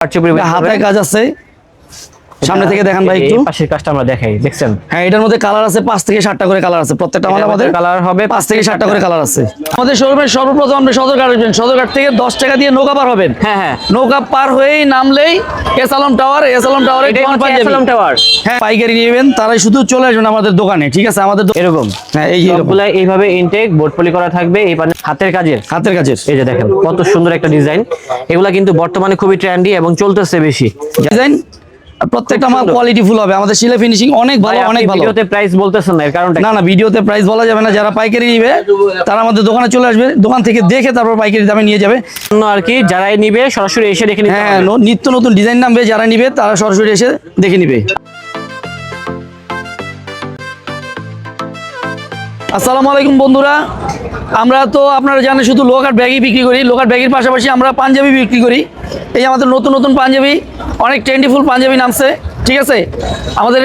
হাতে কাজ আছে, সামনে থেকে দেখান ভাই একটু। পাশের কাজটা আমরা দেখাই, দেখছেন? হ্যাঁ, এটার মধ্যে কালার আছে 5 থেকে 7টা করে কালার আছে। প্রত্যেকটা মাল আমাদের কালার হবে 5 থেকে 7টা করে কালার আছে। আমাদের শোরুমে সর্বপ্রথম আপনি সদরঘাট আসবেন, সদরঘাট থেকে 10 টাকা দিয়ে নৌকা পার হবেন। হ্যাঁ হ্যাঁ, নৌকা পার হয়েই নামলেই এসালম টাওয়ার, এসালম টাওয়ারে এসালম টাওয়ার। হ্যাঁ, পাইকারি নেবেন তারাই শুধু চলে আসবেন আমাদের দোকানে, ঠিক আছে? আমাদের এরকম হ্যাঁ, এই সবগুলা এইভাবে ইনটেক বোর্ড পলি করা থাকবে। এই হাতের কাজের এই যে দেখেন কত সুন্দর একটা ডিজাইন। এগুলা কিন্তু বর্তমানে খুবই ট্রেন্ডি এবং চলতেছে বেশি ডিজাইন। প্রত্যেকটা মাল কোয়ালিটি ফুল হবে। আমাদের সেলাই ফিনিশিং অনেক ভালো, অনেক ভালো। ভিডিওতে প্রাইস বলতেছেন না, এর কারণটা না না, ভিডিওতে প্রাইস বলা যাবে না। যারা পাইকারি নিবে তারা আমাদের দোকানে চলে আসবে, দোকান থেকে দেখে তারপর পাইকারি দামে নিয়ে যাবে আর কি। যারাই নিবে সরাসরি এসে দেখে নিবে। হ্যাঁ, নিত্য নতুন ডিজাইন নামবে, যারা নিবে তারা সরাসরি এসে দেখে নিবে। আসসালামু আলাইকুম বন্ধুরা, আমরা তো আপনারা জানেন শুধু লোকার ব্যাগই বিক্রি করি। লোকার ব্যাগের পাশাপাশি আমরা পাঞ্জাবি বিক্রি করি। এই আমাদের নতুন নতুন পাঞ্জাবি, অনেক ট্রেন্ডিফুল পাঞ্জাবি নামছে, ঠিক আছে? আমাদের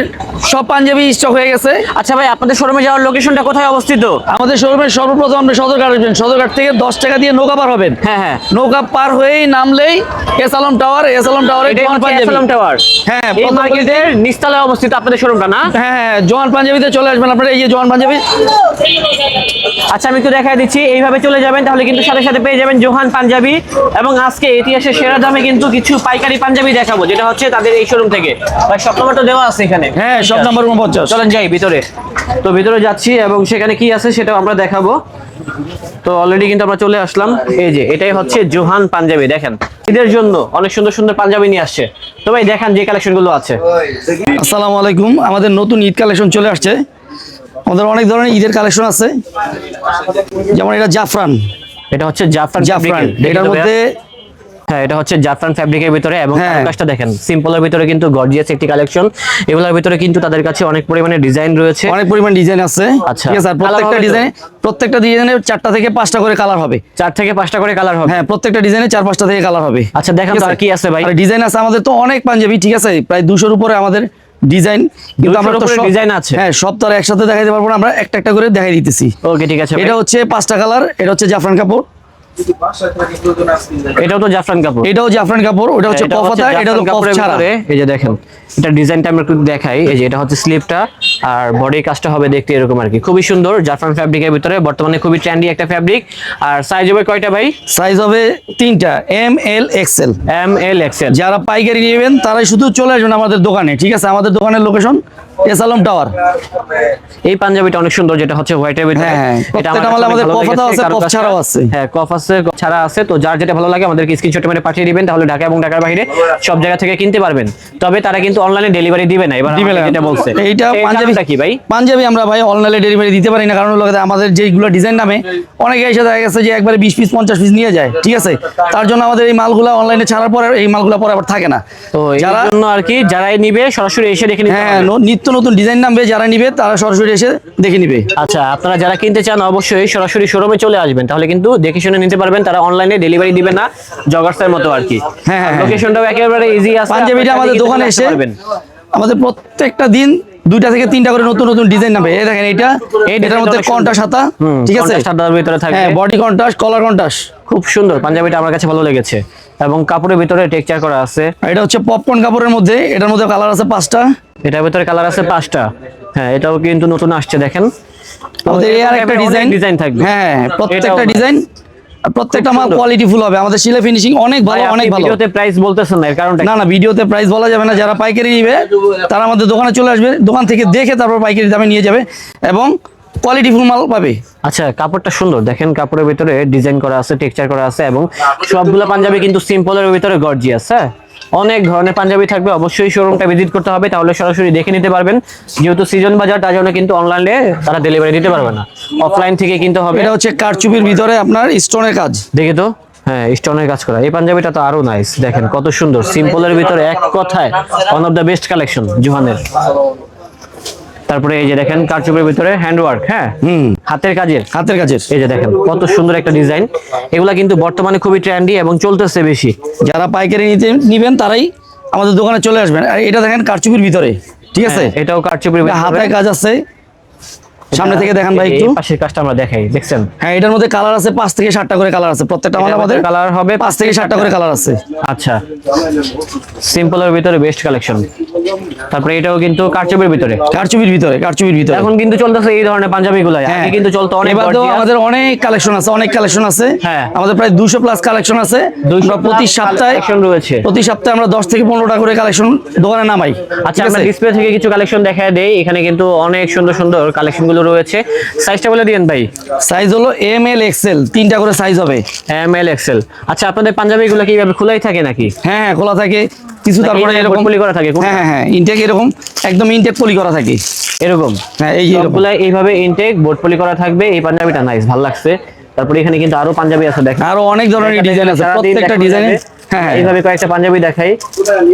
সব পাঞ্জাবি স্টক হয়ে গেছে। আচ্ছা ভাই, আপনাদের শোরুমে যাওয়ার লোকেশনটা কোথায় অবস্থিত? আমাদের শোরুমের সর্বপ্রথম আপনি সদরঘাট আসবেন, সদরঘাট থেকে 10 টাকা দিয়ে নৌকা পার হবেন। হ্যাঁ হ্যাঁ, নৌকা পার হয়েই নামলেই এসালম টাওয়ার, এসালম টাওয়ারে এসালম টাওয়ার। হ্যাঁ, এই মার্কেটের নিচতলায় অবস্থিত আপনাদের শোরুমটা না? হ্যাঁ, জোয়ান পাঞ্জাবিতে চলে আসবেন আপনারা। এই যে জোয়ান পাঞ্জাবি। আচ্ছা, আমি একটু দেখাই দিচ্ছি। এইভাবে চলে যাবেন, তাহলে কিন্তু সাথে সাথে পেয়ে যাবেন জোহান পাঞ্জাবি। এবং আজকে ইতিহাসের সেরা দামে কিন্তু কিছু পাইকারি পাঞ্জাবি দেখাবো, যেটা হচ্ছে তাদের এই শোরুম থেকে। ভাই, সব নাম্বার তো দেওয়া আছে এখানে? হ্যাঁ, সব নাম্বার 49। চলেন যাই ভিতরে। তো ভিতরে যাচ্ছি এবং সেখানে কি আছে সেটাও আমরা দেখাবো। তো অলরেডি কিন্তু আমরা চলে আসলাম। এই যে এটাই হচ্ছে জোহান পাঞ্জাবি। দেখেন, ঈদের জন্য অনেক সুন্দর সুন্দর পাঞ্জাবি নিয়ে আসছে। তো ভাই দেখান যে কালেকশন গুলো আছে। আসসালামু আলাইকুম, আমাদের নতুন ঈদ কালেকশন চলে আসছে। আমাদের অনেক ধরনের ঈদের কালেকশন আছে, যেমন এটা জাফরান। এটা হচ্ছে জাফরান। এটার মধ্যে হ্যাঁ, এটা হচ্ছে জাফরান ফ্যাব্রিকের ভিতরে এবং কাজটা দেখেন সিম্পলের ভিতরে কিন্তু গর্জিয়াস একটি কালেকশন। এগুলোর ভিতরে কিন্তু তাদের কাছে অনেক পরিমাণে ডিজাইন রয়েছে, অনেক পরিমাণ ডিজাইন আছে। আচ্ছা, ঠিক আছে? আর প্রত্যেকটা ডিজাইনে 4টা থেকে 5টা করে কালার হবে। 4 থেকে 5টা করে কালার হবে। হ্যাঁ, প্রত্যেকটা ডিজাইনে 4-5টা থেকে কালার হবে। আচ্ছা, দেখেন তো আর কি আছে ভাই। আর ডিজাইন আছে আমাদের তো অনেক পাঞ্জাবি, ঠিক আছে? প্রায় 200-র উপরে আমাদের ডিজাইন, কিন্তু আমরা তো ডিজাইন আছে। হ্যাঁ, সব তো আর একসাথে দেখাইতে পারবো না, আমরা একটা একটা করে দেখাই দিতেছি। ওকে, ঠিক আছে। এটা হচ্ছে 5টা কালার। এটা হচ্ছে জাফরান কাপড়। এটাও তো জাফরান কাপড়। এটাও জাফরান কাপড়। ওটা হচ্ছে কফাতা, এটা হলো কফ ছাড়া। এই যে দেখেন, এটা ডিজাইনটা আমরা একটু দেখাই। এই যে এটা হচ্ছে স্লিপটা, আর বডির কাজটা হবে দেখতে এরকম আর কি। খুবই সুন্দর জাফরান ফ্যাব্রিকের ভিতরে, বর্তমানে খুবই ট্রেন্ডি একটা ফ্যাব্রিক। আর সাইজ হবে কয়টা ভাই? সাইজ হবে 3টা, M L XL. M L XL. যারা পাইকারি নেবেন তারাই শুধু চলে আসবেন আমাদের দোকানে, ঠিক আছে? আমাদের দোকানের লোকেশন এসালম টাওয়ার। এই পাঞ্জাবিটা অনেক সুন্দর, যেটা হচ্ছে হোয়াইটের ভিতরে। এটা আমাদের কফাতা আছে, কফ ছাড়াও আছে। হ্যাঁ, কফ আছে, ছাড়া আছে। তো যার যেটা ভালো লাগে আমাদেরকে স্ক্রিনশট মেরে পাঠিয়ে দিবেন, তাহলে ঢাকা এবং ঢাকার বাইরে সব জায়গা থেকে কিনতে পারবেন। তবে তারা কিন্তু অনলাইনে ডেলিভারি দিবে না। এবার যেটা বলছে, এইটা পাঞ্জাবিটা কি ভাই? পাঞ্জাবি আমরা ভাই অনলাইনে ডেলিভারি দিতে পারি না, কারণ হলো আমাদের যেগুলো ডিজাইন নামে অনেকে এসে দেখা গেছে যে একবারে 20 পিস 50 পিস নিয়ে যায়, ঠিক আছে? তার জন্য আমাদের এই মালগুলো অনলাইনে ছাড়ার পরে এই মালগুলো পরে আবার থাকে না। তো যার জন্য আর কি যারাই নিবে সরাসরি এসে দেখে নিবে। হ্যাঁ, নিত্য নতুন ডিজাইন নামবে, যারা নিবে তারা সরাসরি এসে দেখে নিবে। আচ্ছা, আপনারা যারা কিনতে চান অবশ্যই সরাসরি শোরুমে চলে আসবেন, তাহলে কিন্তু দেখে শুনে নিতে পারবেন। তারা অনলাইনে ডেলিভারি দিবে না, জগার্সের মতো আর কি। হ্যাঁ, লোকেশনটাও একেবারে ইজি আছে। পাঞ্জাবিটা আমাদের দোকানে এসে আমাদের প্রত্যেকটা দিন 2টা থেকে 3টা করে নতুন নতুন ডিজাইন নামবে। এই দেখেন, এটার মধ্যে কন্ট্রাস্ট হাতা, ঠিক আছে? সাদার ভিতরে থাকবে। হ্যাঁ, বডি কন্ট্রাস্ট, কলার কন্ট্রাস্ট। খুব সুন্দর পাঞ্জাবিটা, আমার কাছে ভালো লেগেছে। এবং কাপড়ের ভিতরে টেক্সচার করা আছে। এটা হচ্ছে পপকর্ন কাপড়ের মধ্যে। এটার মধ্যে কালার আছে 5টা। এটার ভিতরে কালার আছে 5টা। হ্যাঁ, এটাও কিন্তু নতুন আসছে, দেখেন। আমাদের এই আরেকটা ডিজাইন থাকবে। হ্যাঁ, প্রত্যেকটা ডিজাইন, প্রত্যেকটা মাল কোয়ালিটি ফুল হবে। আমাদের সেলাই ফিনিশিং অনেক ভালো, অনেক ভালো। ভিডিওতে প্রাইস বলতেছেন না, এর কারণটা না না, ভিডিওতে প্রাইস বলা যাবে না। যারা পাইকারি নিবে তারা আমাদের দোকানে চলে আসবে, দোকান থেকে দেখে তারপর পাইকারি দামে নিয়ে যাবে এবং কোয়ালিটি ফুল মাল পাবে। আচ্ছা, কাপড়টা সুন্দর, দেখেন কাপড়ের ভিতরে ডিজাইন করা আছে, টেক্সচার করা আছে এবং সবগুলো পাঞ্জাবি কিন্তু সিম্পলের ভিতরে গর্জিয়াস। হ্যাঁ, অনেক ধরনের পাঞ্জাবি থাকবে। অবশ্যই শোরুমটা ভিজিট করতে হবে, তাহলে সরাসরি দেখে নিতে পারবেন। যেহেতু সিজন বাজার, তার জন্য কিন্তু অনলাইনে তারা ডেলিভারি দিতে পারবে না, অফলাইন থেকে কিনতে হবে। এটা হচ্ছে কারচুপির ভিতরে আপনার স্টোনের কাজ, দেখে তো। হ্যাঁ, স্টোনের কাজ করা। এই পাঞ্জাবিটা তো আরো নাইস, দেখেন কত সুন্দর। সিম্পলের ভিতরে এক কথায় one of the best collection জোহানের। তারপরে এই যে দেখেন কারচুপির ভিতরে হ্যান্ডওয়ার্ক। হ্যাঁ, হাতের কাজের। এই যে দেখেন কত সুন্দর একটা ডিজাইন। এগুলা কিন্তু বর্তমানে খুবই ট্রেন্ডি এবং চলতেছে বেশি। যারা পাইকারি নিবেন তারাই আমাদের দোকানে চলে আসবেন। আর এটা দেখেন কারচুপির ভিতরে, ঠিক আছে? এটাও কারচুপির ভিতরে, হাতে কাজ আছে। সামনে থেকে দেখান ভাই একটু। এই পাশের কাজটা আমরা দেখাই, দেখছেন? হ্যাঁ, এটার মধ্যে কালার আছে 5 থেকে 7টা করে কালার আছে, প্রত্যেকটা মাল আমাদের কালার হবে 5 থেকে 7টা করে কালার আছে। আচ্ছা, সিম্পলের ভিতরে বেস্ট কালেকশন। তারপরে এটাও কিন্তু কারচুপির ভিতরে, কারচুপির ভিতরে, কারচুপির ভিতরে এখন কিন্তু চলতেছে এই ধরনের পাঞ্জাবিগুলো। আগে কিন্তু চলতো অনেক এবার তো gorgeous। আমাদের অনেক কালেকশন আছে, অনেক কালেকশন আছে। হ্যাঁ। আমাদের প্রায় 200 প্লাস কালেকশন আছে। 200 আমরা প্রতি plus সপ্তাহে collection রয়েছে। প্রতি সপ্তাহে আমরা 10 থেকে 15টা করে কালেকশন দোকানে নামাই। আচ্ছা, ঠিক আমরা আছে? ডিসপ্লে থেকে কিছু কালেকশন দেখায় দেই। এখানে কিন্তু অনেক সুন্দর সুন্দর কালেকশন গুলো রয়েছে। সাইজটা বলে দিয়েন ভাই। সাইজ হলো এম এল এক্সেল, 3টা করে সাইজ হবে। M L XL. আচ্ছা, আপনাদের পাঞ্জাবিগুলো কি এইভাবে খোলাই থাকে নাকি? হ্যাঁ হ্যাঁ, খোলা থাকে কিছু, তারপরে এইভাবে এরকম পলি করা থাকে? হ্যাঁ হ্যাঁ হ্যাঁ, ইনটেক এরকম একদম ইনটেক পলি করা থাকে। এরকম? হ্যাঁ, এই যে এরকম। সবগুলা এইভাবে ইনটেক বোর্ড পলি করা থাকবে। এই পাঞ্জাবিটা নাইস, ভালো লাগছে। তারপরে এখানে কিন্তু আরো পাঞ্জাবি আছে, দেখেন আরো অনেক ধরনের ডিজাইন আছে, প্রত্যেকটা ডিজাইনে। হ্যাঁ হ্যাঁ, এইভাবে কয়েকটা পাঞ্জাবি দেখাই,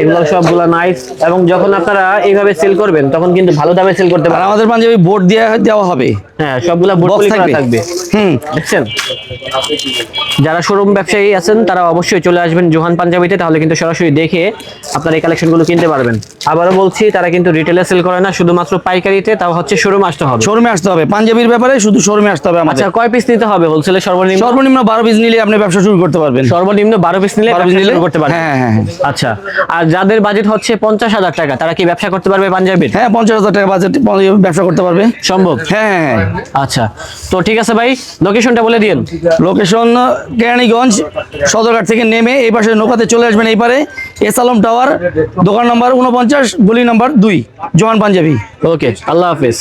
এগুলো সবগুলো নাইস। এবং যখন আপনারা এইভাবে সেল করবেন তখন কিন্তু ভালো দামে সেল করতে আর পারবেন। আমাদের পাঞ্জাবি বোর্ড দেওয়া হবে। হ্যাঁ, সবগুলা বোর্ড Box পলি করা থাকবে। থাকবে। হুম। দেখছেন? যারা শোরুম ব্যবসায়ী আছেন তারা অবশ্যই চলে আসবেন জোহান পাঞ্জাবিতে, তাহলে কিন্তু সরাসরি দেখে আপনারা এই কালেকশনগুলো কিনতে পারবেন। আবারও বলছি, তারা কিন্তু রিটেলে সেল করে না, শুধুমাত্র পাইকারিতে, তাও হচ্ছে শোরুমে আসতে হবে। শোরুমে আসতে হবে, পাঞ্জাবির ব্যাপারে শুধু শোরুমে আসতে হবে আমাদের। আচ্ছা, কয় পিস নিতে হবে হোলসেলে? সর্বনিম্ন সর্বনিম্ন 12 পিস নিলে আপনি ব্যবসা শুরু করতে পারবেন। সর্বনিম্ন 12 পিস নিলে 12 পিস ব্যবসা নিলে শুরু করতে পারবেন। হ্যাঁ হ্যাঁ হ্যাঁ। আচ্ছা, আর যাদের বাজেট হচ্ছে 50,000 টাকা, তারা কি ব্যবসা করতে পারবে পাঞ্জাবির? হ্যাঁ, 50,000 টাকা বাজেট ব্যবসা করতে পারবে। সম্ভব? হ্যাঁ হ্যাঁ হ্যাঁ। আচ্ছা, তো ঠিক আছে ভাই, লোকেশনটা বলে দিন। লোকেশন কেরানীগঞ্জ সদরঘাট থেকে নেমে এই পাশে নৌকাতে চলে আসবেন, এই পারে এস আলম টাওয়ার, দোকান নম্বর 49, গলি নম্বর 2, জোহান পাঞ্জাবি। ওকে, আল্লাহ হাফেজ।